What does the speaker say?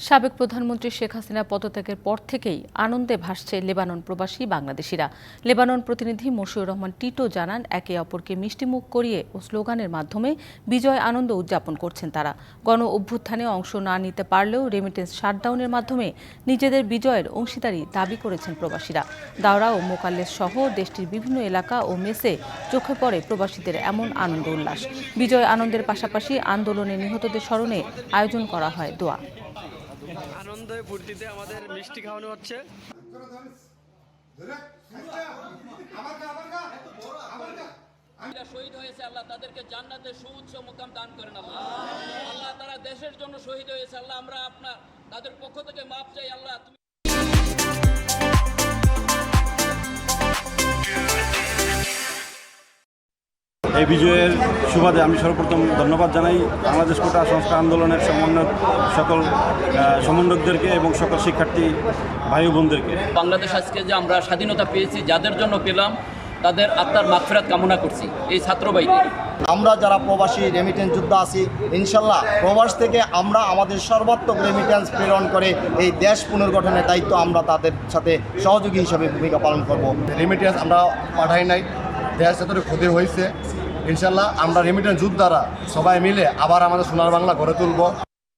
সাবেক প্রধানমন্ত্রী শেখ হাসিনা পদত্যাগের পর থেকেই আনন্দে ভাসছে লেবানন প্রবাসী বাংলাদেশিরা। লেবানন প্রতিনিধি মশিউর রহমান টিটো জানান, একে অপরকে মিষ্টিমুখ করিয়ে ও স্লোগানের মাধ্যমে বিজয় আনন্দ উদযাপন করছেন তারা। গণ অভ্যুত্থানে অংশ না নিতে পারলেও রেমিটেন্স শাটডাউনের মাধ্যমে নিজেদের বিজয়ের অংশীদারি দাবি করেছেন প্রবাসীরা। দাওরা ও মোকাল্লেস সহ দেশটির বিভিন্ন এলাকা ও মেসে চোখে পড়ে প্রবাসীদের এমন আনন্দ উল্লাস। বিজয় আনন্দের পাশাপাশি আন্দোলনে নিহতদের স্মরণে আয়োজন করা হয় দোয়া। আনন্দে ফুর্তিতে আমাদের মিষ্টি খাওয়ানো হচ্ছে। শহীদ হয়েছে, আল্লাহ তাদেরকে জান্নাতের সুউচ্চ মুকাম দান করেন। আল্লাহ আল্লাহ তারা দেশের জন্য শহীদ হয়েছে, আল্লাহ আমরা আপনার তাদের পক্ষ থেকে মাপ চাই। আল্লাহ এই বিজয়ের সুবাদে আমি সর্বপ্রথম ধন্যবাদ জানাই বাংলাদেশ কোটা সংস্কার আন্দোলনের সকল সমন্বয়কদেরকে এবং সকল শিক্ষার্থী ভাই বোনদেরকে। বাংলাদেশ আজকে যে আমরা স্বাধীনতা পেয়েছি, যাদের জন্য পেলাম তাদের আত্মার মাগফিরাত কামনা করছি এই ছাত্র ভাইদের। আমরা যারা প্রবাসী রেমিটেন্স যোদ্ধা আছি, ইনশাল্লাহ প্রবাস থেকে আমরা আমাদের সর্বাত্মক রেমিটেন্স প্রেরণ করে এই দেশ পুনর্গঠনের দায়িত্ব আমরা তাদের সাথে সহযোগী হিসাবে ভূমিকা পালন করব। রেমিটেন্স আমরা পাঠাই নাই, দেশ যতটুকু ক্ষতি হয়েছে, ইনশাল্লাহ আমরা রেমিটেন্স যোদ্ধারা সবাই মিলে আবার আমাদের সোনার বাংলা গড়ে তুলব।